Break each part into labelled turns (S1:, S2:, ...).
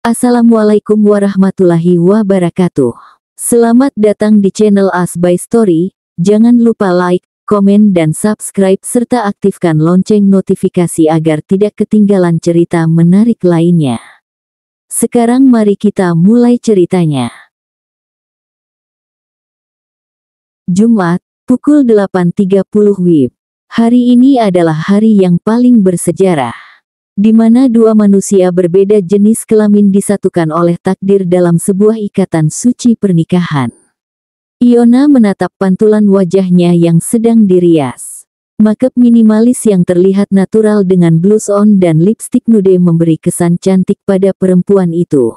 S1: Assalamualaikum warahmatullahi wabarakatuh. Selamat datang di channel As by Story. Jangan lupa like, komen dan subscribe serta aktifkan lonceng notifikasi agar tidak ketinggalan cerita menarik lainnya. Sekarang mari kita mulai ceritanya. Jumat, pukul 8.30 WIB. Hari ini adalah hari yang paling bersejarah, di mana dua manusia berbeda jenis kelamin disatukan oleh takdir dalam sebuah ikatan suci pernikahan. Iona menatap pantulan wajahnya yang sedang dirias. Makeup minimalis yang terlihat natural dengan blush on dan lipstick nude memberi kesan cantik pada perempuan itu.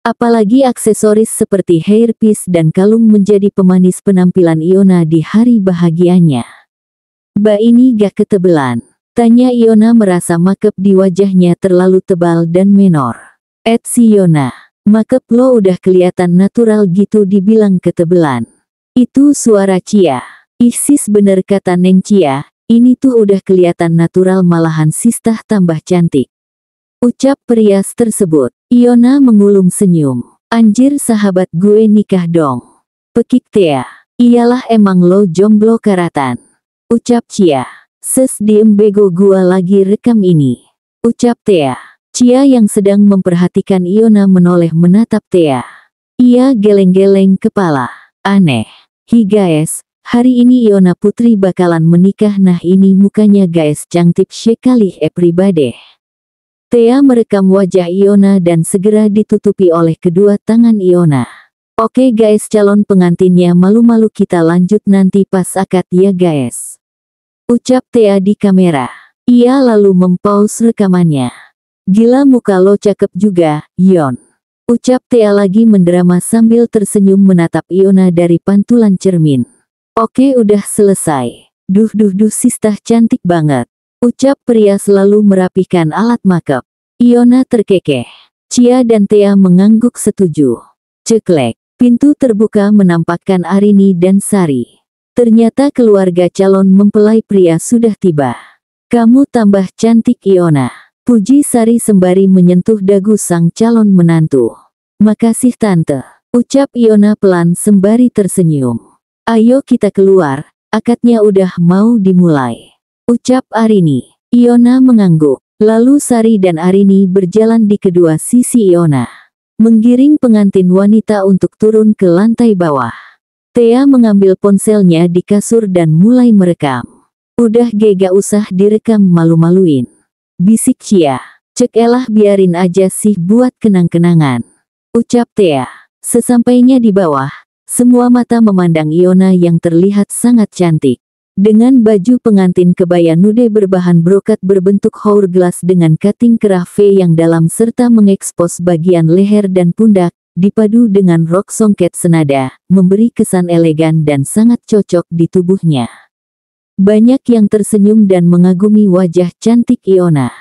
S1: Apalagi aksesoris seperti hairpiece dan kalung menjadi pemanis penampilan Iona di hari bahagianya. "Mbak, ini gak ketebelan?" tanya Iona merasa makeup di wajahnya terlalu tebal dan menor. Si Iona, makeup lo udah kelihatan natural gitu dibilang ketebelan." "Itu suara Cia." "Ih sis, bener kata Neng Cia, ini tuh udah kelihatan natural malahan sistah tambah cantik," ucap perias tersebut. Iona mengulum senyum. "Anjir sahabat gue nikah dong," pekik Tia. "Iyalah emang lo jomblo karatan," ucap Cia. "Ses diem bego, gua lagi rekam ini," ucap Tia. Cia yang sedang memperhatikan Iona menoleh menatap Tia. Ia geleng-geleng kepala. "Aneh. Hi guys, hari ini Iona Putri bakalan menikah. Nah ini mukanya guys cantik sekali everybody." Tia merekam wajah Iona dan segera ditutupi oleh kedua tangan Iona. "Oke guys, calon pengantinnya malu-malu, kita lanjut nanti pas akad ya guys," ucap Tia di kamera. Ia lalu mempause rekamannya. "Gila muka lo cakep juga, Yon," ucap Tia lagi mendrama sambil tersenyum menatap Iona dari pantulan cermin. "Oke udah selesai. Duh sistah cantik banget," ucap pria selalu merapihkan alat makeup. Iona terkekeh. Cia dan Tia mengangguk setuju. Ceklek. Pintu terbuka menampakkan Arini dan Sari. Ternyata keluarga calon mempelai pria sudah tiba. "Kamu tambah cantik Iona," puji Sari sembari menyentuh dagu sang calon menantu. "Makasih tante," ucap Iona pelan sembari tersenyum. "Ayo kita keluar, akadnya udah mau dimulai," ucap Arini. Iona mengangguk. Lalu Sari dan Arini berjalan di kedua sisi Iona, menggiring pengantin wanita untuk turun ke lantai bawah. Tia mengambil ponselnya di kasur dan mulai merekam. "Udah gak usah direkam, malu-maluin," bisik Cia. "Cek elah biarin aja sih buat kenang-kenangan," ucap Tia. Sesampainya di bawah, semua mata memandang Iona yang terlihat sangat cantik. Dengan baju pengantin kebaya nude berbahan brokat berbentuk hourglass dengan cutting kerah V yang dalam serta mengekspos bagian leher dan pundak, dipadu dengan rok songket senada, memberi kesan elegan dan sangat cocok di tubuhnya. Banyak yang tersenyum dan mengagumi wajah cantik Iona.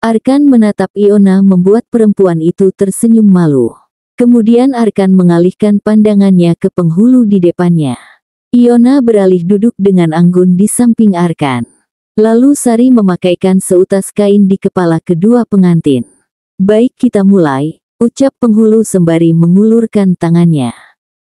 S1: Arkan menatap Iona membuat perempuan itu tersenyum malu. Kemudian Arkan mengalihkan pandangannya ke penghulu di depannya. Iona beralih duduk dengan anggun di samping Arkan. Lalu Sari memakaikan seutas kain di kepala kedua pengantin. "Baik kita mulai," ucap penghulu sembari mengulurkan tangannya.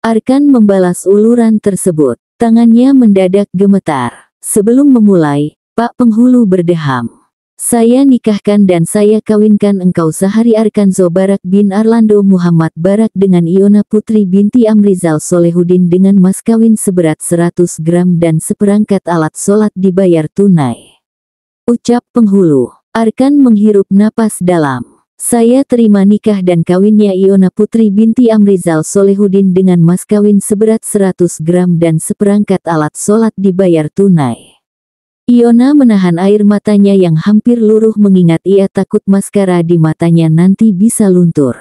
S1: Arkan membalas uluran tersebut. Tangannya mendadak gemetar. "Sebelum memulai, Pak Penghulu berdeham. Saya nikahkan dan saya kawinkan engkau Sahari Arkanzo Barak bin Arlando Muhammad Barak dengan Iona Putri binti Amrizal Solehudin dengan mas kawin seberat 100 gram dan seperangkat alat sholat dibayar tunai," ucap penghulu. Arkan menghirup napas dalam. "Saya terima nikah dan kawinnya Iona Putri binti Amrizal Solehudin dengan mas kawin seberat 100 gram dan seperangkat alat sholat dibayar tunai." Iona menahan air matanya yang hampir luruh mengingat ia takut maskara di matanya nanti bisa luntur.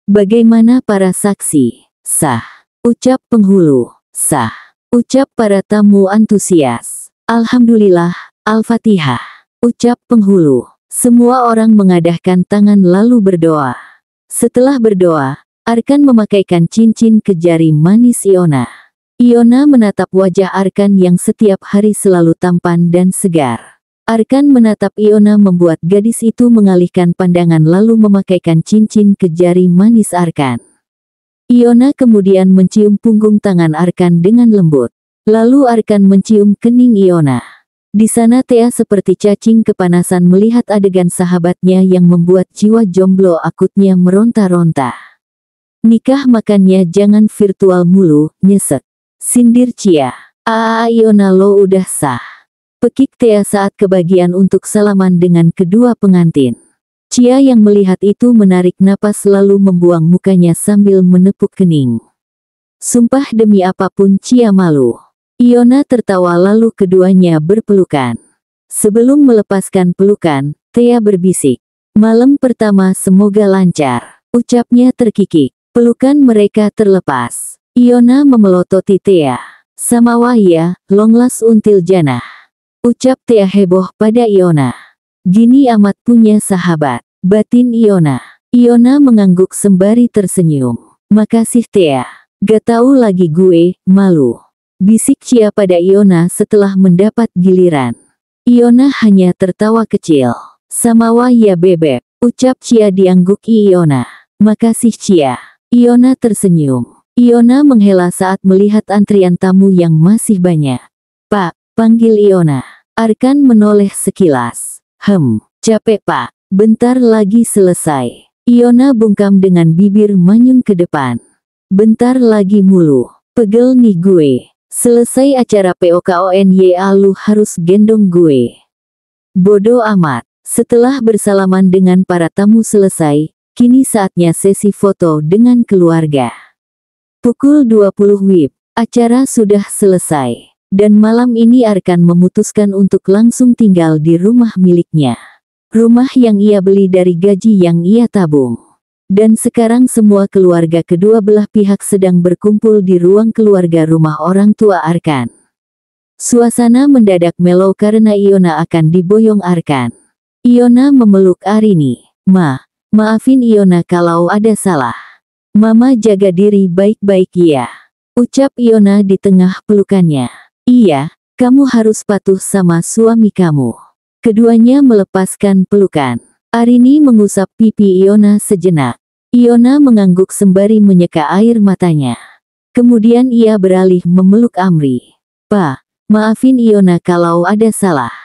S1: "Bagaimana para saksi?" "Sah," ucap penghulu. "Sah," ucap para tamu antusias. "Alhamdulillah, Al-Fatihah," ucap penghulu. Semua orang mengadahkan tangan lalu berdoa. Setelah berdoa, Arkan memakaikan cincin ke jari manis Iona. Iona menatap wajah Arkan yang setiap hari selalu tampan dan segar. Arkan menatap Iona membuat gadis itu mengalihkan pandangan lalu memakaikan cincin ke jari manis Arkan. Iona kemudian mencium punggung tangan Arkan dengan lembut. Lalu Arkan mencium kening Iona. Di sana Thea seperti cacing kepanasan melihat adegan sahabatnya yang membuat jiwa jomblo akutnya meronta-ronta. Nikah makannya jangan virtual mulu, nyesek. Sindir Cia. Iona lo udah sah. Pekik Thea saat kebagian untuk salaman dengan kedua pengantin. Cia yang melihat itu menarik napas lalu membuang mukanya sambil menepuk kening. Sumpah demi apapun Cia malu. Iona tertawa lalu keduanya berpelukan. Sebelum melepaskan pelukan, Thea berbisik. Malam pertama semoga lancar. Ucapnya terkikik. Pelukan mereka terlepas. Iona memelototi Thea. Samawa ya, longlas until janah. Ucap Thea heboh pada Iona. Gini amat punya sahabat. Batin Iona. Iona mengangguk sembari tersenyum. Makasih Thea. Gak tahu lagi gue, malu. Bisik Cia pada Iona setelah mendapat giliran. Iona hanya tertawa kecil. Samawa ya bebek. Ucap Cia diangguki Iona. Makasih Cia. Iona tersenyum. Iona menghela saat melihat antrian tamu yang masih banyak. Pak. Panggil Iona. Arkan menoleh sekilas. Capek pak. Bentar lagi selesai. Iona bungkam dengan bibir manyun ke depan. Bentar lagi mulu. Pegel nih gue. Selesai acara POKONYA lu harus gendong gue. Bodoh amat. Setelah bersalaman dengan para tamu selesai, kini saatnya sesi foto dengan keluarga. Pukul 20 WIB. Acara sudah selesai. Dan malam ini Arkan memutuskan untuk langsung tinggal di rumah miliknya. Rumah yang ia beli dari gaji yang ia tabung. Dan sekarang semua keluarga kedua belah pihak sedang berkumpul di ruang keluarga rumah orang tua Arkan. Suasana mendadak mellow karena Iona akan diboyong Arkan. Iona memeluk Arini. Maafin Iona kalau ada salah. Mama jaga diri baik-baik ya. Ucap Iona di tengah pelukannya. Iya, kamu harus patuh sama suami kamu. Keduanya melepaskan pelukan. Arini mengusap pipi Iona sejenak. Iona mengangguk sembari menyeka air matanya. Kemudian ia beralih memeluk Amri. Pa, maafin Iona kalau ada salah.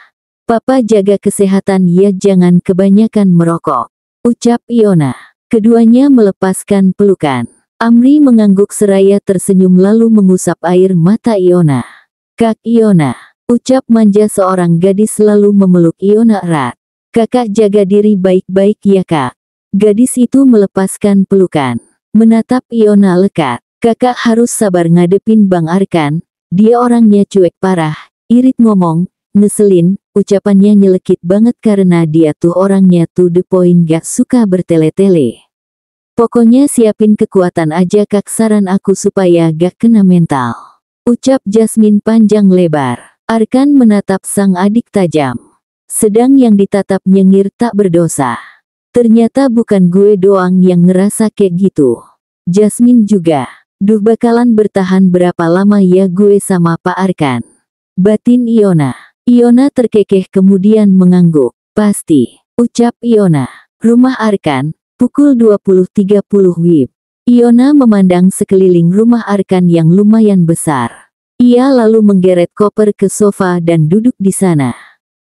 S1: Papa jaga kesehatan ya jangan kebanyakan merokok. Ucap Iona. Keduanya melepaskan pelukan. Amri mengangguk seraya tersenyum lalu mengusap air mata Iona. Kak Iona, ucap manja seorang gadis lalu memeluk Iona erat. Kakak jaga diri baik-baik ya kak. Gadis itu melepaskan pelukan. Menatap Iona lekat. Kakak harus sabar ngadepin Bang Arkan. Dia orangnya cuek parah, irit ngomong, ngeselin, ucapannya nyelekit banget karena dia tuh orangnya to the point gak suka bertele-tele. Pokoknya siapin kekuatan aja kak saran aku supaya gak kena mental. Ucap Jasmine panjang lebar. Arkan menatap sang adik tajam. Sedang yang ditatap nyengir tak berdosa. Ternyata bukan gue doang yang ngerasa kayak gitu. Jasmine juga. Duh bakalan bertahan berapa lama ya gue sama Pak Arkan. Batin Iona. Iona terkekeh kemudian mengangguk. Pasti. Ucap Iona. Rumah Arkan. Pukul 20.30 WIB. Iona memandang sekeliling rumah Arkan yang lumayan besar. Ia lalu menggeret koper ke sofa dan duduk di sana.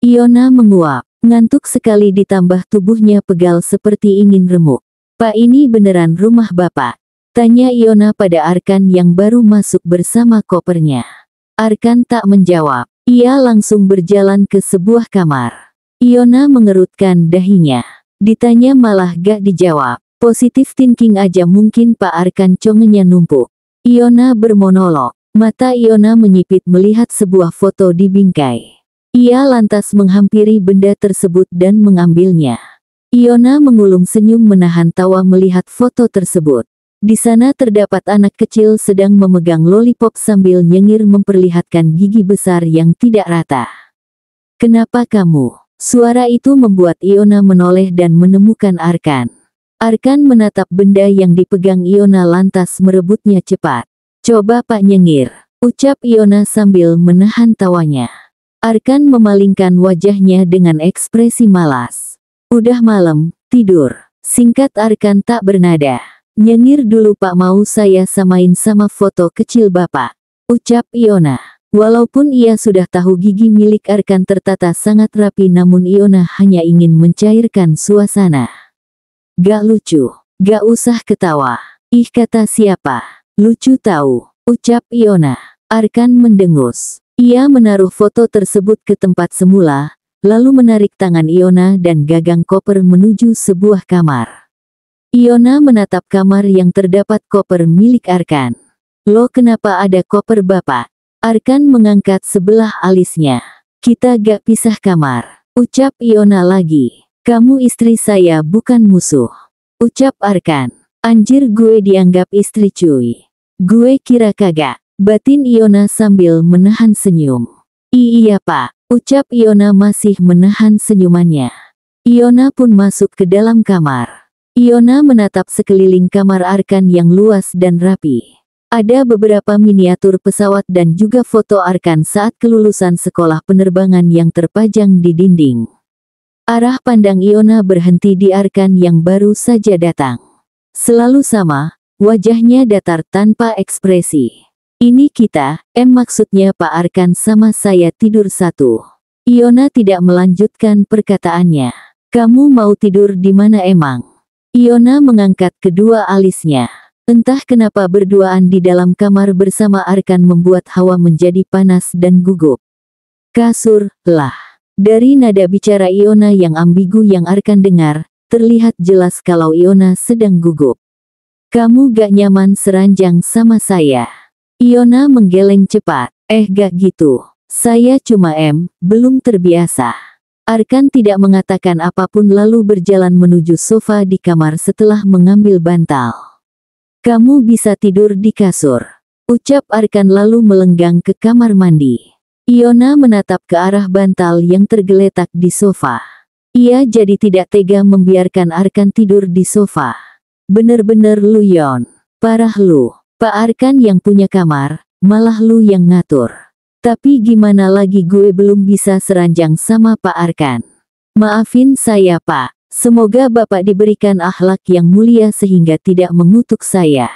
S1: Iona menguap, ngantuk sekali ditambah tubuhnya pegal seperti ingin remuk. Pak ini beneran rumah bapak? Tanya Iona pada Arkan yang baru masuk bersama kopernya. Arkan tak menjawab, ia langsung berjalan ke sebuah kamar. Iona mengerutkan dahinya. Ditanya malah gak dijawab. Positif thinking aja mungkin Pak Arkan congenya numpuk. Iona bermonolog. Mata Iona menyipit melihat sebuah foto di bingkai. Ia lantas menghampiri benda tersebut dan mengambilnya. Iona mengulung senyum menahan tawa melihat foto tersebut. Di sana terdapat anak kecil sedang memegang lollipop sambil nyengir memperlihatkan gigi besar yang tidak rata. Kenapa kamu? Suara itu membuat Iona menoleh dan menemukan Arkan. Arkan menatap benda yang dipegang Iona lantas merebutnya cepat. Coba Pak nyengir, ucap Iona sambil menahan tawanya. Arkan memalingkan wajahnya dengan ekspresi malas. Udah malam, tidur. Singkat Arkan tak bernada. Nyengir dulu Pak, mau saya samain sama foto kecil Bapak, ucap Iona. Walaupun ia sudah tahu gigi milik Arkan tertata sangat rapi, namun Iona hanya ingin mencairkan suasana. Gak lucu, gak usah ketawa. Ih, kata siapa? Lucu tahu, ucap Iona. Arkan mendengus. Ia menaruh foto tersebut ke tempat semula, lalu menarik tangan Iona dan gagang koper menuju sebuah kamar. Iona menatap kamar yang terdapat koper milik Arkan. Loh, kenapa ada koper Bapak? Arkan mengangkat sebelah alisnya. Kita gak pisah kamar, ucap Iona lagi. Kamu istri saya, bukan musuh, ucap Arkan. Anjir, gue dianggap istri cuy. Gue kira kagak, batin Iona sambil menahan senyum. Iya Pak, ucap Iona masih menahan senyumannya. Iona pun masuk ke dalam kamar. Iona menatap sekeliling kamar Arkan yang luas dan rapi. Ada beberapa miniatur pesawat dan juga foto Arkan saat kelulusan sekolah penerbangan yang terpajang di dinding. Arah pandang Iona berhenti di Arkan yang baru saja datang. Selalu sama, wajahnya datar tanpa ekspresi. Ini kita, maksudnya Pak Arkan sama saya tidur satu. Iona tidak melanjutkan perkataannya. Kamu mau tidur di mana emang? Iona mengangkat kedua alisnya. Entah kenapa berduaan di dalam kamar bersama Arkan membuat hawa menjadi panas dan gugup. Kasur, lah. Dari nada bicara Iona yang ambigu yang Arkan dengar, terlihat jelas kalau Iona sedang gugup. Kamu gak nyaman seranjang sama saya? Iona menggeleng cepat. Gak gitu. Saya cuma belum terbiasa. Arkan tidak mengatakan apapun lalu berjalan menuju sofa di kamar setelah mengambil bantal. Kamu bisa tidur di kasur, ucap Arkan lalu melenggang ke kamar mandi. Iona menatap ke arah bantal yang tergeletak di sofa. Ia jadi tidak tega membiarkan Arkan tidur di sofa. Bener-bener lu Yon, parah lu. Pak Arkan yang punya kamar, malah lu yang ngatur. Tapi gimana lagi, gue belum bisa seranjang sama Pak Arkan. Maafin saya Pak, semoga Bapak diberikan akhlak yang mulia sehingga tidak mengutuk saya.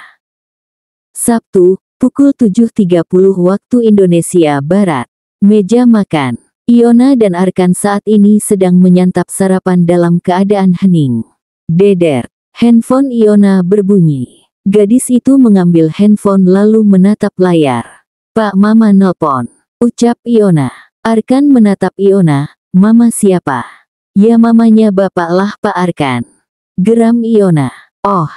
S1: Sabtu, pukul 7.30 waktu Indonesia Barat. Meja makan. Iona dan Arkan saat ini sedang menyantap sarapan dalam keadaan hening. Deder. Handphone Iona berbunyi. Gadis itu mengambil handphone lalu menatap layar. Pak, Mama nelpon, ucap Iona. Arkan menatap Iona. Mama siapa? Ya mamanya Bapak lah Pak Arkan. Geram Iona. Oh,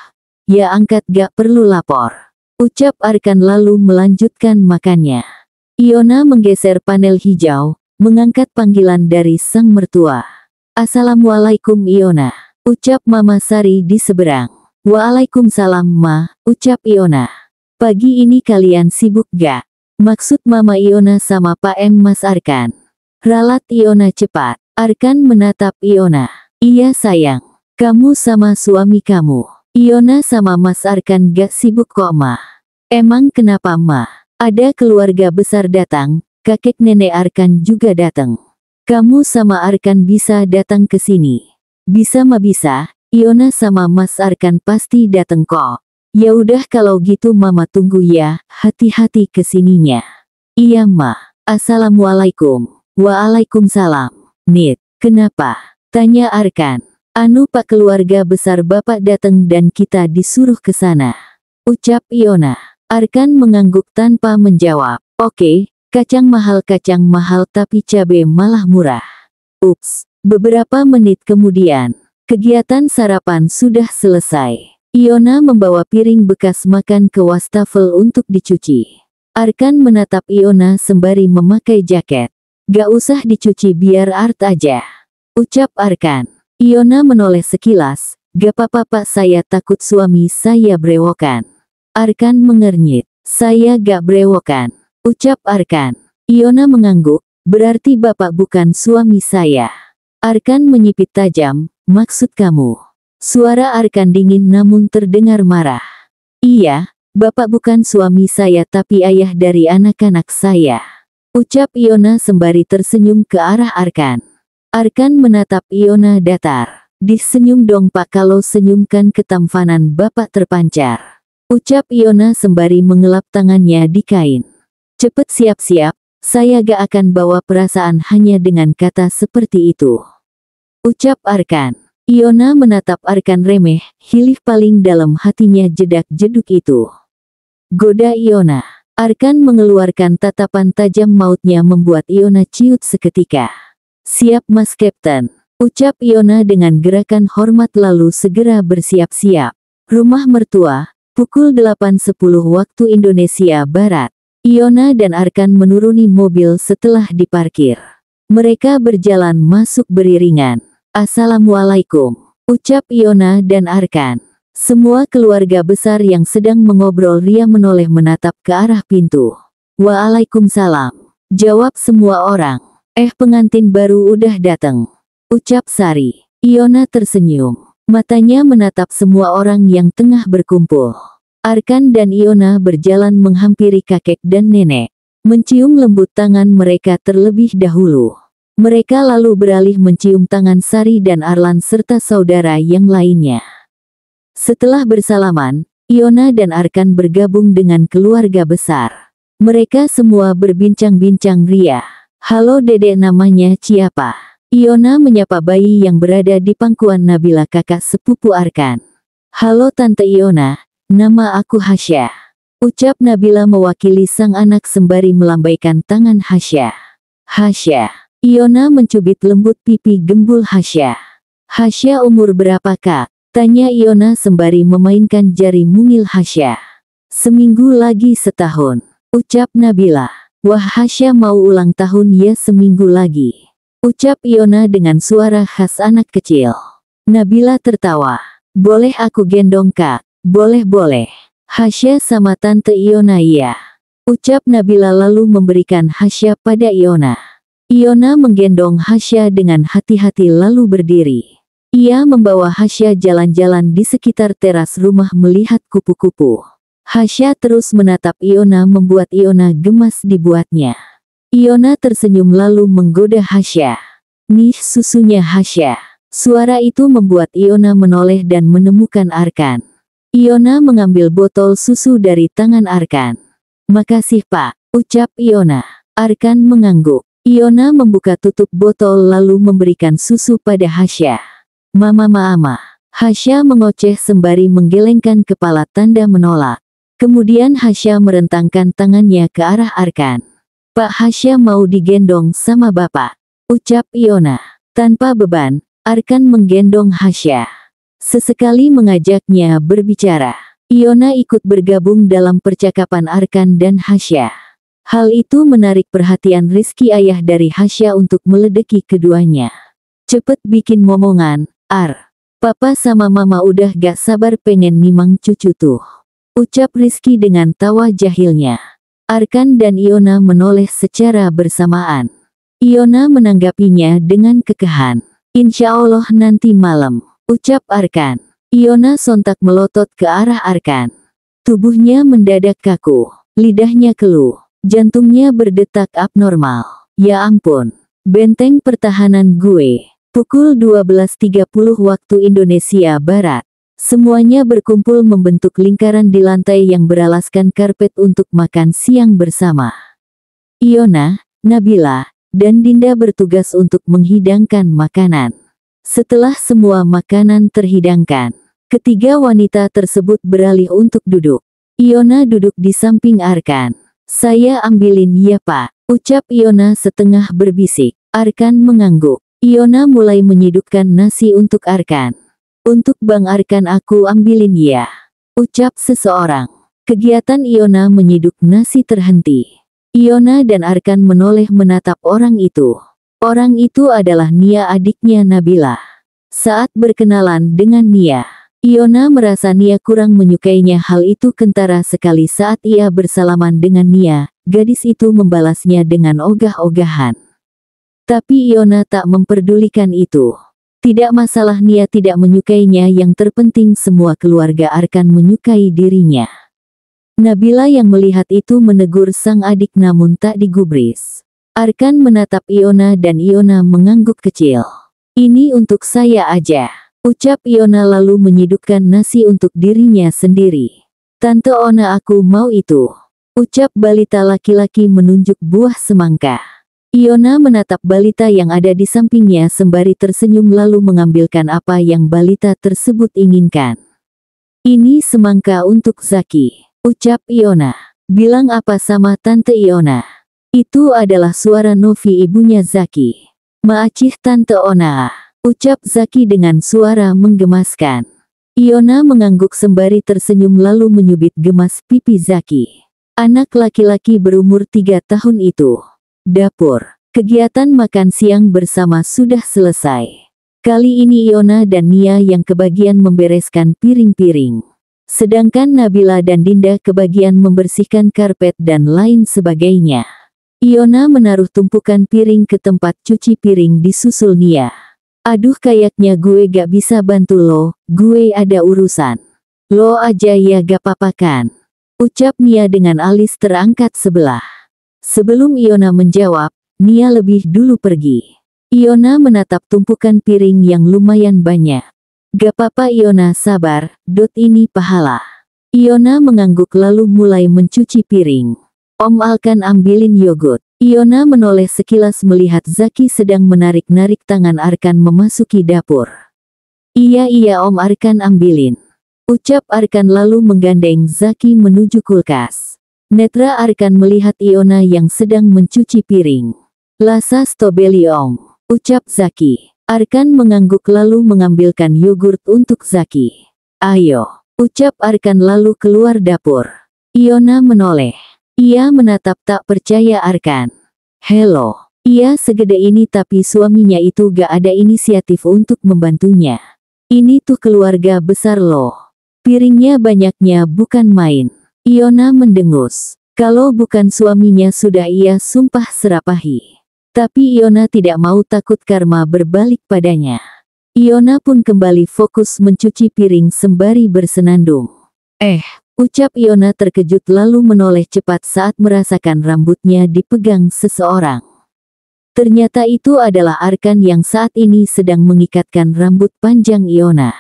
S1: ya angkat, gak perlu lapor, ucap Arkan lalu melanjutkan makannya. Iona menggeser panel hijau, mengangkat panggilan dari sang mertua. Assalamualaikum Iona, ucap Mama Sari di seberang. Waalaikumsalam Ma, ucap Iona. Pagi ini kalian sibuk gak? Maksud Mama Iona sama Pak Mas Arkan. Ralat Iona cepat. Arkan menatap Iona. Iya sayang, kamu sama suami kamu. Iona sama Mas Arkan gak sibuk kok Ma. Emang kenapa Ma? Ada keluarga besar datang, kakek nenek Arkan juga datang. Kamu sama Arkan bisa datang ke sini. Bisa Ma bisa, Iona sama Mas Arkan pasti datang kok. Ya udah kalau gitu Mama tunggu ya, hati-hati kesininya. Iya Ma. Assalamualaikum. Waalaikumsalam. Nit, kenapa? Tanya Arkan. Anu Pak, keluarga besar Bapak datang dan kita disuruh ke sana, ucap Iona. Arkan mengangguk tanpa menjawab. Oke, kacang mahal tapi cabe malah murah. Ups, beberapa menit kemudian, kegiatan sarapan sudah selesai. Iona membawa piring bekas makan ke wastafel untuk dicuci. Arkan menatap Iona sembari memakai jaket. Gak usah dicuci biar art aja, ucap Arkan. Iona menoleh sekilas. Gak apa-apa Pak, saya takut suami saya brewokan. Arkan mengernyit. Saya gak brewokan, ucap Arkan. Iona mengangguk. Berarti Bapak bukan suami saya. Arkan menyipit tajam. Maksud kamu? Suara Arkan dingin namun terdengar marah. Iya, Bapak bukan suami saya tapi ayah dari anak-anak saya. Ucap Iona sembari tersenyum ke arah Arkan. Arkan menatap Iona datar. Disenyum dong Pak, kalau senyumkan ketampanan Bapak terpancar. Ucap Iona sembari mengelap tangannya di kain. Cepet siap-siap, saya gak akan bawa perasaan hanya dengan kata seperti itu. Ucap Arkan. Iona menatap Arkan remeh, hilih paling dalam hatinya jedak-jeduk itu. Goda Iona. Arkan mengeluarkan tatapan tajam mautnya membuat Iona ciut seketika. Siap Mas Kapten. Ucap Iona dengan gerakan hormat lalu segera bersiap-siap. Rumah mertua, pukul 8.10 waktu Indonesia Barat. Iona dan Arkan menuruni mobil setelah diparkir. Mereka berjalan masuk beriringan. Assalamualaikum. Ucap Iona dan Arkan. Semua keluarga besar yang sedang mengobrol ria menoleh menatap ke arah pintu. Waalaikumsalam. Jawab semua orang. Pengantin baru udah datang. Ucap Sari. Iona tersenyum. Matanya menatap semua orang yang tengah berkumpul. Arkan dan Iona berjalan menghampiri kakek dan nenek. Mencium lembut tangan mereka terlebih dahulu. Mereka lalu beralih mencium tangan Sari dan Arlan serta saudara yang lainnya. Setelah bersalaman, Iona dan Arkan bergabung dengan keluarga besar. Mereka semua berbincang-bincang ria. Halo Dedek, namanya siapa? Iona menyapa bayi yang berada di pangkuan Nabila, kakak sepupu Arkan. Halo Tante Iona, nama aku Hasya. Ucap Nabila mewakili sang anak sembari melambaikan tangan Hasya. Hasya. Iona mencubit lembut pipi gembul Hasya. Hasya umur berapa Kak? Tanya Iona sembari memainkan jari mungil Hasya. Seminggu lagi setahun. Ucap Nabila. Wah, Hasya mau ulang tahun ya seminggu lagi. Ucap Iona dengan suara khas anak kecil. Nabila tertawa. Boleh aku gendong Kak? Boleh. Hasya sama Tante Iona iya. Ucap Nabila lalu memberikan Hasya pada Iona. Iona menggendong Hasya dengan hati-hati lalu berdiri. Ia membawa Hasya jalan-jalan di sekitar teras rumah melihat kupu-kupu. Hasya terus menatap Iona membuat Iona gemas dibuatnya. Iona tersenyum lalu menggoda Hasya. Nih susunya Hasya. Suara itu membuat Iona menoleh dan menemukan Arkan. Iona mengambil botol susu dari tangan Arkan. Makasih Pak, ucap Iona. Arkan mengangguk. Iona membuka tutup botol lalu memberikan susu pada Hasya. Mama. Hasya mengoceh sembari menggelengkan kepala tanda menolak. Kemudian Hasya merentangkan tangannya ke arah Arkan. Pak, Hasya mau digendong sama Bapak, ucap Iona. Tanpa beban, Arkan menggendong Hasya. Sesekali mengajaknya berbicara. Iona ikut bergabung dalam percakapan Arkan dan Hasya. Hal itu menarik perhatian Rizky, ayah dari Hasya, untuk meledeki keduanya. Cepet bikin momongan, Ar. Papa sama Mama udah gak sabar pengen nimang cucu tuh. Ucap Rizky dengan tawa jahilnya. Arkan dan Iona menoleh secara bersamaan. Iona menanggapinya dengan kekehan. Insya Allah nanti malam, ucap Arkan. Iona sontak melotot ke arah Arkan. Tubuhnya mendadak kaku. Lidahnya keluh. Jantungnya berdetak abnormal. Ya ampun. Benteng pertahanan gue. Pukul 12.30 waktu Indonesia Barat. Semuanya berkumpul membentuk lingkaran di lantai yang beralaskan karpet untuk makan siang bersama. Iona, Nabila, dan Dinda bertugas untuk menghidangkan makanan. Setelah semua makanan terhidangkan, ketiga wanita tersebut beralih untuk duduk. Iona duduk di samping Arkan. Saya ambilin ya Pak, ucap Iona setengah berbisik. Arkan mengangguk. Iona mulai menyidupkan nasi untuk Arkan. Untuk Bang Arkan aku ambilin ya, ucap seseorang. Kegiatan Iona menyiduk nasi terhenti. Iona dan Arkan menoleh menatap orang itu. Orang itu adalah Nia, adiknya Nabila. Saat berkenalan dengan Nia, Iona merasa Nia kurang menyukainya. Hal itu kentara sekali saat ia bersalaman dengan Nia. Gadis itu membalasnya dengan ogah-ogahan. Tapi Iona tak memperdulikan itu. Tidak masalah Nia tidak menyukainya, yang terpenting semua keluarga Arkan menyukai dirinya. Nabila yang melihat itu menegur sang adik namun tak digubris. Arkan menatap Iona dan Iona mengangguk kecil. "Ini untuk saya aja," ucap Iona lalu menyidupkan nasi untuk dirinya sendiri. "Tante Ona, aku mau itu," ucap balita laki-laki menunjuk buah semangka. Iona menatap balita yang ada di sampingnya sembari tersenyum lalu mengambilkan apa yang balita tersebut inginkan. "Ini semangka untuk Zaki," ucap Iona. "Bilang apa sama Tante Iona?" Itu adalah suara Novi, ibunya Zaki. "Maacih Tante Ona," ucap Zaki dengan suara menggemaskan. Iona mengangguk sembari tersenyum lalu menyubit gemas pipi Zaki. Anak laki-laki berumur 3 tahun itu. Dapur. Kegiatan makan siang bersama sudah selesai. Kali ini Iona dan Nia yang kebagian membereskan piring-piring. Sedangkan Nabila dan Dinda kebagian membersihkan karpet dan lain sebagainya. Iona menaruh tumpukan piring ke tempat cuci piring disusul Nia. "Aduh, kayaknya gue gak bisa bantu lo, gue ada urusan." "Lo aja ya gak papa kan?" ucap Nia dengan alis terangkat sebelah. Sebelum Iona menjawab, Nia lebih dulu pergi. Iona menatap tumpukan piring yang lumayan banyak. "Gak papa Iona, sabar, ini pahala." Iona mengangguk lalu mulai mencuci piring. "Om Alkan ambilin yogurt." Iona menoleh sekilas melihat Zaki sedang menarik-narik tangan Arkan memasuki dapur. Iya Om, Arkan ambilin," ucap Arkan lalu menggandeng Zaki menuju kulkas. Netra Arkan melihat Iona yang sedang mencuci piring. "Lasa stobeli Om," ucap Zaki. Arkan mengangguk lalu mengambilkan yogurt untuk Zaki. "Ayo," ucap Arkan lalu keluar dapur. Iona menoleh. Ia menatap tak percaya Arkan. "Hello." Ia segede ini tapi suaminya itu gak ada inisiatif untuk membantunya. "Ini tuh keluarga besar loh. Piringnya banyaknya bukan main." Iona mendengus. Kalau bukan suaminya sudah ia sumpah serapahi. Tapi Iona tidak mau takut karma berbalik padanya. Iona pun kembali fokus mencuci piring sembari bersenandung. Ucap Iona terkejut lalu menoleh cepat saat merasakan rambutnya dipegang seseorang. Ternyata itu adalah Arkan yang saat ini sedang mengikatkan rambut panjang Iona.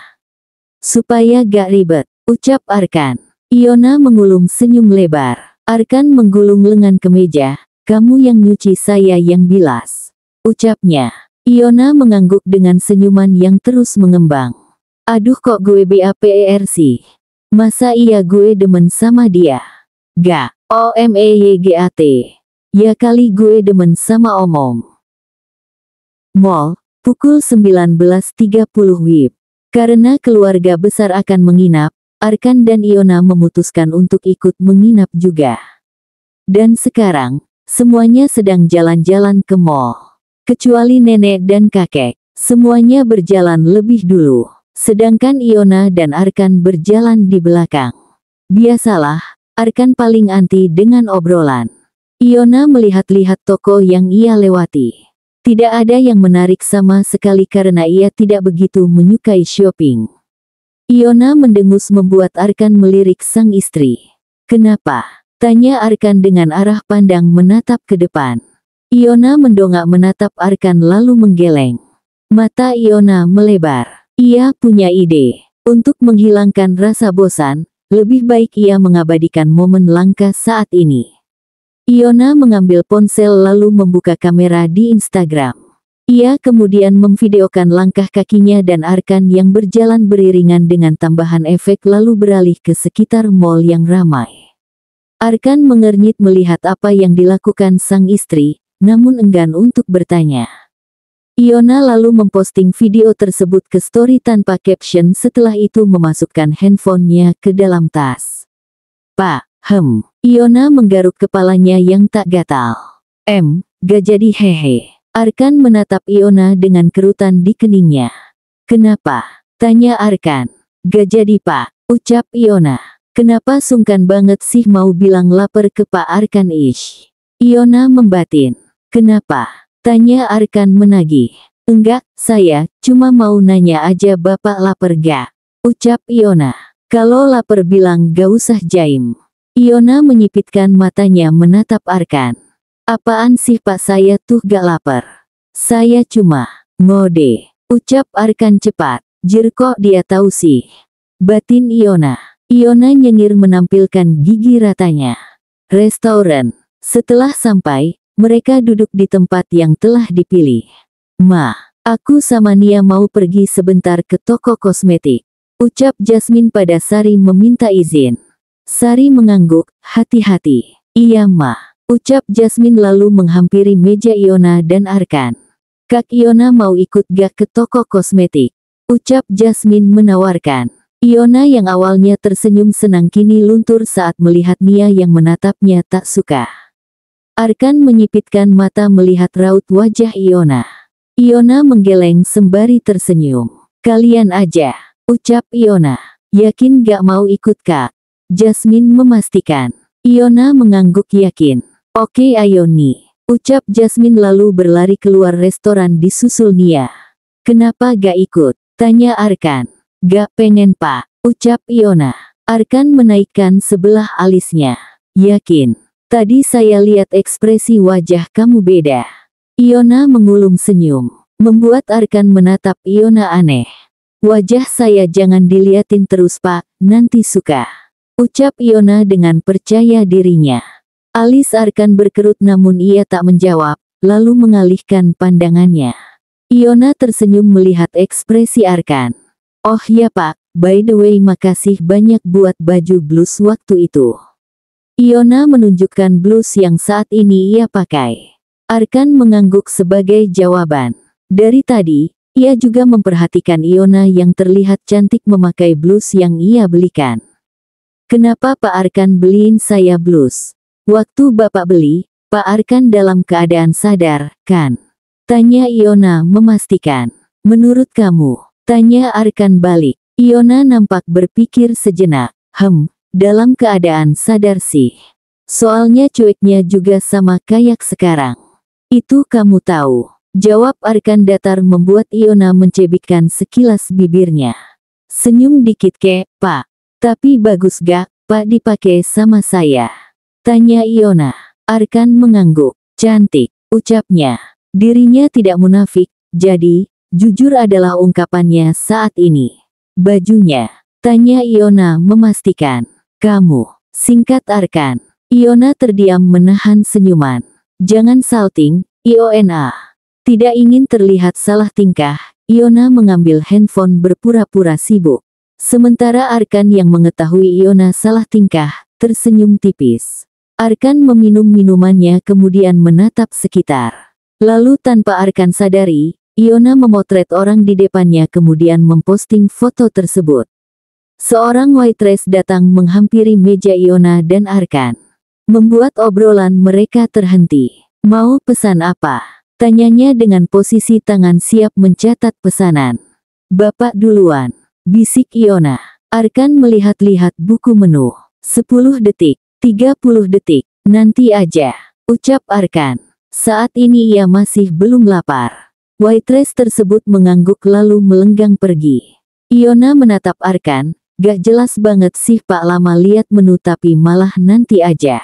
S1: "Supaya gak ribet," ucap Arkan. Iona mengulum senyum lebar. Arkan menggulung lengan ke meja. "Kamu yang nyuci, saya yang bilas," ucapnya. Iona mengangguk dengan senyuman yang terus mengembang. "Aduh, kok gue baper sih? Masa iya gue demen sama dia? Gak, omeygat. Ya kali gue demen sama Om." Mall, pukul 19.30 WIB. Karena keluarga besar akan menginap, Arkan dan Iona memutuskan untuk ikut menginap juga. Dan sekarang, semuanya sedang jalan-jalan ke mall. Kecuali nenek dan kakek, semuanya berjalan lebih dulu. Sedangkan Iona dan Arkan berjalan di belakang. Biasalah, Arkan paling anti dengan obrolan. Iona melihat-lihat toko yang ia lewati. Tidak ada yang menarik sama sekali karena ia tidak begitu menyukai shopping. Iona mendengus membuat Arkan melirik sang istri. "Kenapa?" tanya Arkan dengan arah pandang menatap ke depan. Iona mendongak menatap Arkan lalu menggeleng. Mata Iona melebar. Ia punya ide. Untuk menghilangkan rasa bosan, lebih baik ia mengabadikan momen langka saat ini. Iona mengambil ponsel lalu membuka kamera di Instagram. Ia kemudian memvideokan langkah kakinya dan Arkan yang berjalan beriringan dengan tambahan efek lalu beralih ke sekitar mall yang ramai. Arkan mengernyit melihat apa yang dilakukan sang istri, namun enggan untuk bertanya. Iona lalu memposting video tersebut ke story tanpa caption setelah itu memasukkan handphonenya ke dalam tas. "Pak, Iona menggaruk kepalanya yang tak gatal. Gak jadi hehe." Arkan menatap Iona dengan kerutan di keningnya. "Kenapa?" tanya Arkan. "Gak jadi Pak," ucap Iona. "Kenapa sungkan banget sih mau bilang lapar ke Pak Arkan ish?" Iona membatin. "Kenapa?" tanya Arkan menagih. "Enggak, saya cuma mau nanya aja Bapak lapar gak?" ucap Iona. "Kalau lapar bilang gak usah jaim." Iona menyipitkan matanya menatap Arkan. Apaan sih pak, saya tuh gak lapar. Saya cuma ngode, ucap Arkan cepat. Kok dia tahu sih, batin Iona. Iona nyengir menampilkan gigi ratanya. Restoran. Setelah sampai, mereka duduk di tempat yang telah dipilih. Ma, aku sama Nia mau pergi sebentar ke toko kosmetik, ucap Jasmine pada Sari meminta izin. Sari mengangguk, hati-hati. Iya ma, ucap Jasmine lalu menghampiri meja Iona dan Arkan. Kak Iona mau ikut gak ke toko kosmetik? Ucap Jasmine menawarkan. Iona yang awalnya tersenyum senang kini luntur saat melihat Nia yang menatapnya tak suka. Arkan menyipitkan mata melihat raut wajah Iona. Iona menggeleng sembari tersenyum. Kalian aja, ucap Iona. Yakin gak mau ikut kak? Jasmine memastikan. Iona mengangguk yakin. Oke ayo nih, ucap Jasmine lalu berlari keluar restoran disusul Nia. Kenapa gak ikut? Tanya Arkan. Gak pengen pak, ucap Iona. Arkan menaikkan sebelah alisnya. Yakin? Tadi saya lihat ekspresi wajah kamu beda. Iona mengulum senyum, membuat Arkan menatap Iona aneh. Wajah saya jangan diliatin terus pak, nanti suka, ucap Iona dengan percaya dirinya. Alis Arkan berkerut namun ia tak menjawab, lalu mengalihkan pandangannya. Iona tersenyum melihat ekspresi Arkan. Oh ya pak, by the way makasih banyak buat baju blus waktu itu. Iona menunjukkan blus yang saat ini ia pakai. Arkan mengangguk sebagai jawaban. Dari tadi, ia juga memperhatikan Iona yang terlihat cantik memakai blus yang ia belikan. Kenapa Pak Arkan beliin saya blus? Waktu Bapak beli, Pak Arkan dalam keadaan sadar, kan? Tanya Iona memastikan. Menurut kamu? Tanya Arkan balik. Iona nampak berpikir sejenak. Dalam keadaan sadar sih. Soalnya cueknya juga sama kayak sekarang. Itu kamu tahu. Jawab Arkan datar membuat Iona mencebikkan sekilas bibirnya. Senyum dikit kek, Pak. Tapi bagus gak, Pak dipakai sama saya? Tanya Iona. Arkan mengangguk. Cantik, ucapnya. Dirinya tidak munafik, jadi, jujur adalah ungkapannya saat ini. Bajunya? Tanya Iona memastikan. Kamu, singkat Arkan. Iona terdiam menahan senyuman. Jangan salting, Iona. Tidak ingin terlihat salah tingkah, Iona mengambil handphone berpura-pura sibuk. Sementara Arkan yang mengetahui Iona salah tingkah, tersenyum tipis. Arkan meminum minumannya kemudian menatap sekitar. Lalu tanpa Arkan sadari, Iona memotret orang di depannya kemudian memposting foto tersebut. Seorang waitress datang menghampiri meja Iona dan Arkan. Membuat obrolan mereka terhenti. Mau pesan apa? Tanyanya dengan posisi tangan siap mencatat pesanan. Bapak duluan, bisik Iona. Arkan melihat-lihat buku menu. 10 detik, 30 detik, nanti aja, ucap Arkan. Saat ini ia masih belum lapar. Waitress tersebut mengangguk lalu melenggang pergi. Iona menatap Arkan, gak jelas banget sih pak lama lihat menu tapi malah nanti aja.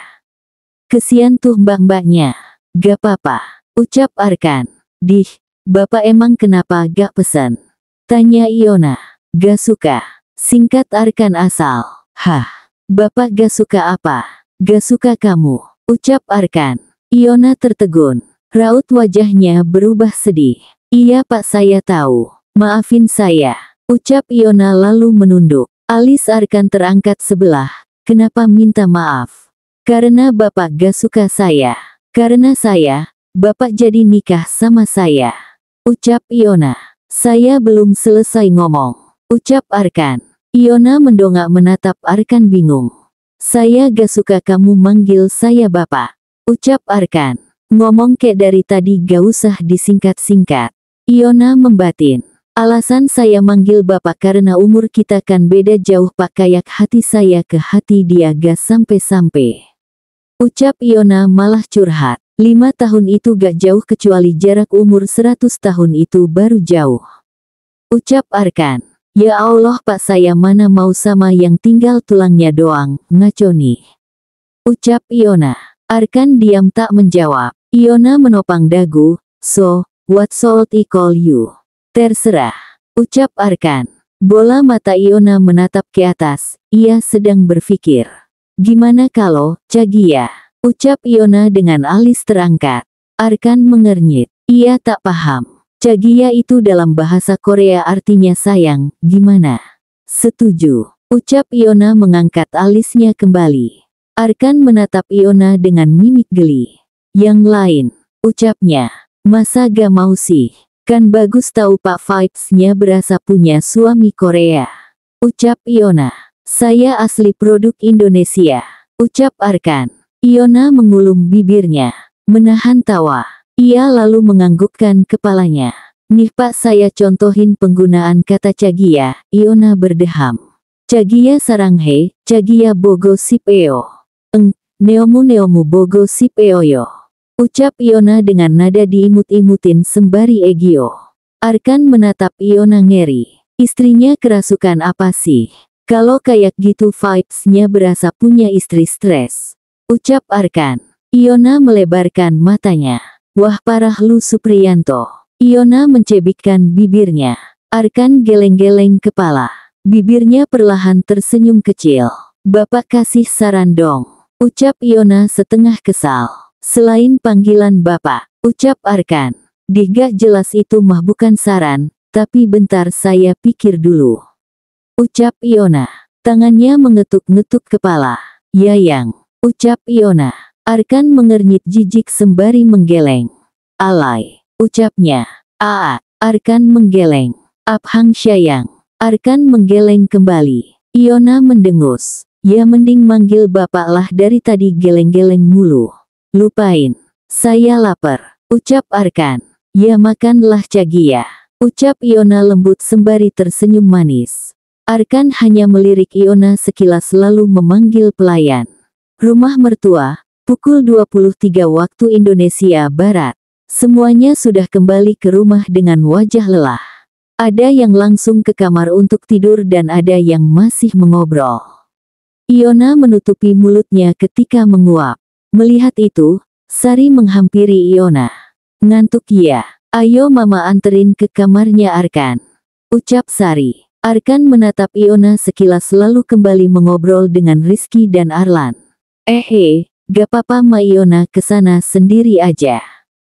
S1: Kesian tuh mbak-mbaknya. Gak apa-apa, ucap Arkan. Dih, bapak emang kenapa gak pesan? Tanya Iona. Gak suka, singkat Arkan asal. Hah, bapak gak suka apa? Gak suka kamu, ucap Arkan. Iona tertegun. Raut wajahnya berubah sedih. Iya pak saya tahu. Maafin saya. Ucap Iona lalu menunduk. Alis Arkan terangkat sebelah. Kenapa minta maaf? Karena bapak gak suka saya. Karena saya, bapak jadi nikah sama saya. Ucap Iona. Saya belum selesai ngomong. Ucap Arkan. Iona mendongak menatap Arkan bingung. Saya gak suka kamu manggil saya bapak. Ucap Arkan. Ngomong kek dari tadi gak usah disingkat-singkat. Iona membatin. Alasan saya manggil bapak karena umur kita kan beda jauh pak kayak hati saya ke hati dia gak sampai-sampai. Ucap Iona malah curhat. 5 tahun itu gak jauh kecuali jarak umur 100 tahun itu baru jauh. Ucap Arkan. Ya Allah pak saya mana mau sama yang tinggal tulangnya doang, ngaco nih. Ucap Iona. Arkan diam tak menjawab. Iona menopang dagu. So, what should I call you? Terserah. Ucap Arkan. Bola mata Iona menatap ke atas. Ia sedang berpikir. Gimana kalau, Cagia? Ucap Iona dengan alis terangkat. Arkan mengernyit. Ia tak paham. Cagia itu dalam bahasa Korea artinya sayang, gimana? Setuju. Ucap Iona mengangkat alisnya kembali. Arkan menatap Iona dengan mimik geli. Yang lain, ucapnya. Masa gak mau sih? Kan bagus tahu Pak vibes-nya berasa punya suami Korea. Ucap Iona. Saya asli produk Indonesia. Ucap Arkan. Iona mengulum bibirnya. Menahan tawa. Ia lalu menganggukkan kepalanya. Nih Pak, saya contohin penggunaan kata Cagia. Iona berdeham. Cagia saranghe, Cagia bogo sipeo. Neomu bogo sipeoyo. Ucap Iona dengan nada diimut-imutin sembari egio. Arkan menatap Iona ngeri. Istrinya kerasukan apa sih? Kalau kayak gitu vibes-nya berasa punya istri stres. Ucap Arkan. Iona melebarkan matanya. Wah parah lu Supriyanto. Iona mencebikkan bibirnya. Arkan geleng-geleng kepala. Bibirnya perlahan tersenyum kecil. Bapak kasih saran dong. Ucap Iona setengah kesal. Selain panggilan Bapak, ucap Arkan. Gak jelas itu mah bukan saran, tapi bentar saya pikir dulu. Ucap Iona. Tangannya mengetuk-ngetuk kepala. Yayang. Ucap Iona. Arkan mengernyit jijik sembari menggeleng. Alay. Ucapnya. Arkan menggeleng. Aphang Syayang. Arkan menggeleng kembali. Iona mendengus. Ya mending manggil bapak lah dari tadi geleng-geleng mulu. Lupain. Saya lapar. Ucap Arkan. Ya makanlah Cagia. Ucap Iona lembut sembari tersenyum manis. Arkan hanya melirik Iona sekilas lalu memanggil pelayan. Rumah mertua, pukul 23 waktu Indonesia Barat. Semuanya sudah kembali ke rumah dengan wajah lelah. Ada yang langsung ke kamar untuk tidur dan ada yang masih mengobrol. Iona menutupi mulutnya ketika menguap. Melihat itu, Sari menghampiri Iona. Ngantuk ya? Ayo mama anterin ke kamarnya Arkan. Ucap Sari. Arkan menatap Iona sekilas lalu kembali mengobrol dengan Rizky dan Arlan. Gak apa-apa ma Iona kesana sendiri aja.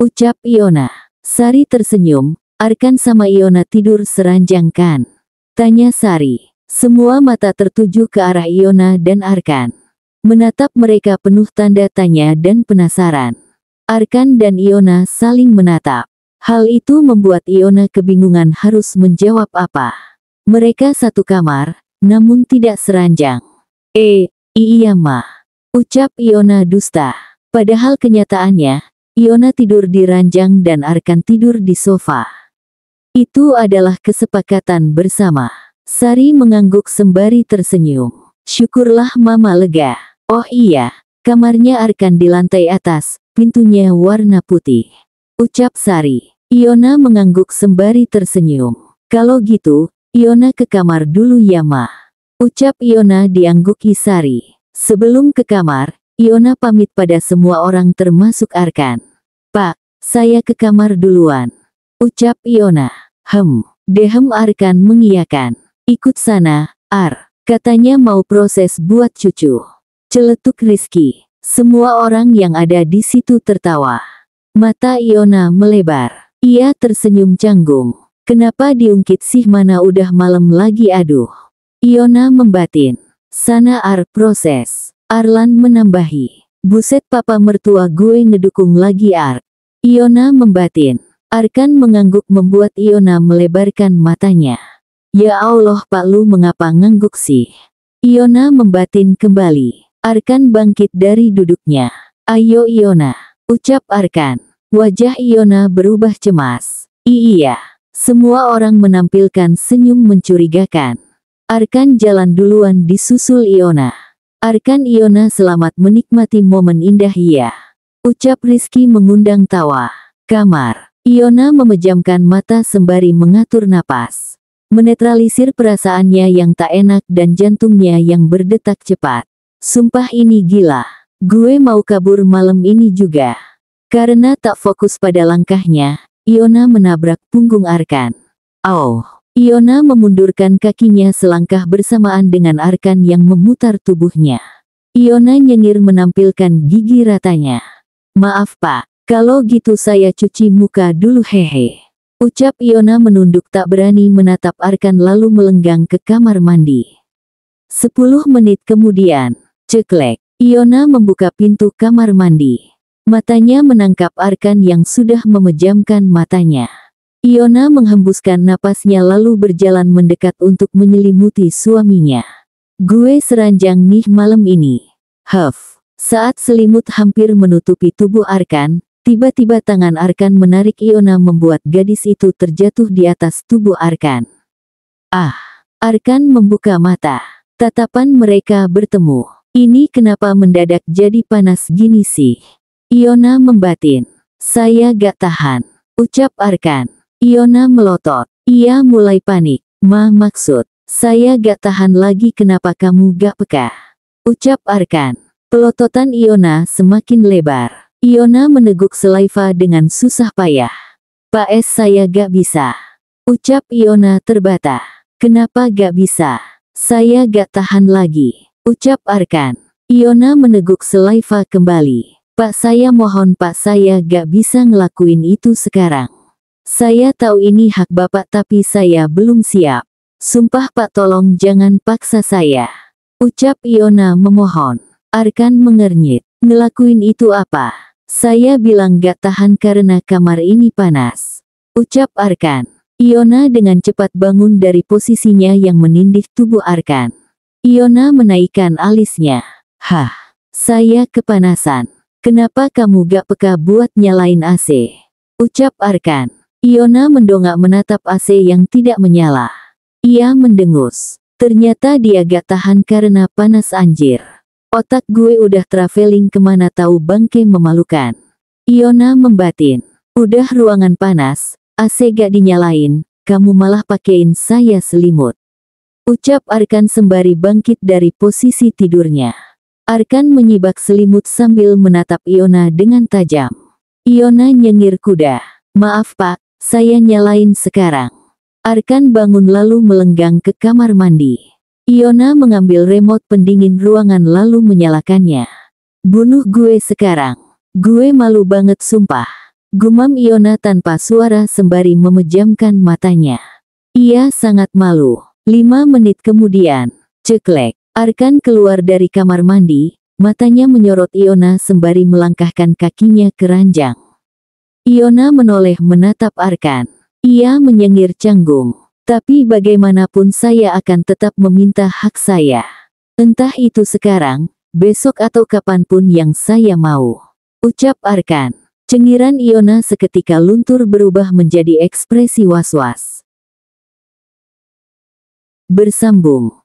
S1: Ucap Iona. Sari tersenyum. Arkan sama Iona tidur seranjang kan? Tanya Sari. Semua mata tertuju ke arah Iona dan Arkan. Menatap mereka penuh tanda tanya dan penasaran. Arkan dan Iona saling menatap. Hal itu membuat Iona kebingungan harus menjawab apa. Mereka satu kamar, namun tidak seranjang. Iya mah. Ucap Iona dusta. Padahal kenyataannya, Iona tidur di ranjang dan Arkan tidur di sofa. Itu adalah kesepakatan bersama. Sari mengangguk sembari tersenyum. Syukurlah mama lega. Oh iya, kamarnya Arkan di lantai atas, pintunya warna putih. Ucap Sari. Iona mengangguk sembari tersenyum. Kalau gitu, Iona ke kamar dulu ya ma. Ucap Iona diangguki Sari. Sebelum ke kamar, Iona pamit pada semua orang termasuk Arkan. Pak, saya ke kamar duluan. Ucap Iona. Dehem Arkan mengiyakan. Ikut sana, katanya mau proses buat cucu. Celetuk Rizky. Semua orang yang ada di situ tertawa. Mata Iona melebar. Ia tersenyum canggung. Kenapa diungkit sih mana udah malam lagi aduh. Iona membatin. Sana proses. Arlan menambahi. Buset papa mertua gue ngedukung lagi Iona membatin. Arkan mengangguk membuat Iona melebarkan matanya. Ya Allah Pak lu mengapa ngangguk sih? Iona membatin kembali. Arkan bangkit dari duduknya. Ayo Iona. Ucap Arkan. Wajah Iona berubah cemas. Iya. Semua orang menampilkan senyum mencurigakan. Arkan jalan duluan disusul Iona. Arkan Iona selamat menikmati momen indah ya. Ucap Rizky mengundang tawa. Kamar. Iona memejamkan mata sembari mengatur napas. Menetralisir perasaannya yang tak enak dan jantungnya yang berdetak cepat. Sumpah ini gila. Gue mau kabur malam ini juga. Karena tak fokus pada langkahnya, Iona menabrak punggung Arkan. Oh! Iona memundurkan kakinya selangkah bersamaan dengan Arkan yang memutar tubuhnya. Iona nyengir menampilkan gigi ratanya. Maaf pak, kalau gitu saya cuci muka dulu hehe. Ucap Iona menunduk tak berani menatap Arkan lalu melenggang ke kamar mandi. 10 menit kemudian, ceklek, Iona membuka pintu kamar mandi. Matanya menangkap Arkan yang sudah memejamkan matanya. Iona menghembuskan napasnya lalu berjalan mendekat untuk menyelimuti suaminya. Gue seranjang nih malam ini. Huff. Saat selimut hampir menutupi tubuh Arkan, tiba-tiba tangan Arkan menarik Iona membuat gadis itu terjatuh di atas tubuh Arkan. Ah! Arkan membuka mata. Tatapan mereka bertemu. Ini kenapa mendadak jadi panas gini sih? Iona membatin. Saya gak tahan. Ucap Arkan. Iona melotot. Ia mulai panik. Maksud, saya gak tahan lagi kenapa kamu gak peka? Ucap Arkan. Pelototan Iona semakin lebar. Iona meneguk selaiva dengan susah payah. Pak S saya gak bisa. Ucap Iona terbata. Kenapa gak bisa? Saya gak tahan lagi. Ucap Arkan. Iona meneguk selaiva kembali. Pak saya mohon pak saya gak bisa ngelakuin itu sekarang. Saya tahu ini hak bapak tapi saya belum siap. Sumpah pak tolong jangan paksa saya. Ucap Iona memohon. Arkan mengernyit. Ngelakuin itu apa? Saya bilang gak tahan karena kamar ini panas. Ucap Arkan. Iona dengan cepat bangun dari posisinya yang menindih tubuh Arkan. Iona menaikkan alisnya. Hah, saya kepanasan. Kenapa kamu gak peka buat nyalain AC? Ucap Arkan. Iona mendongak menatap AC yang tidak menyala. Ia mendengus. Ternyata dia gak tahan karena panas anjir. Otak gue udah traveling kemana tahu bangke memalukan. Iona membatin. Udah ruangan panas, AC gak dinyalain, kamu malah pakein saya selimut. Ucap Arkan sembari bangkit dari posisi tidurnya. Arkan menyibak selimut sambil menatap Iona dengan tajam. Iona nyengir kuda. Maaf pak, saya nyalain sekarang. Arkan bangun lalu melenggang ke kamar mandi. Iona mengambil remote pendingin ruangan lalu menyalakannya. Bunuh gue sekarang. Gue malu banget sumpah. Gumam Iona tanpa suara sembari memejamkan matanya. Ia sangat malu. 5 menit kemudian, ceklek. Arkan keluar dari kamar mandi, matanya menyorot Iona sembari melangkahkan kakinya ke ranjang. Iona menoleh menatap Arkan. Ia menyengir canggung. Tapi bagaimanapun saya akan tetap meminta hak saya. Entah itu sekarang, besok atau kapanpun yang saya mau. Ucap Arkan. Cengiran Iona seketika luntur berubah menjadi ekspresi was-was. Bersambung.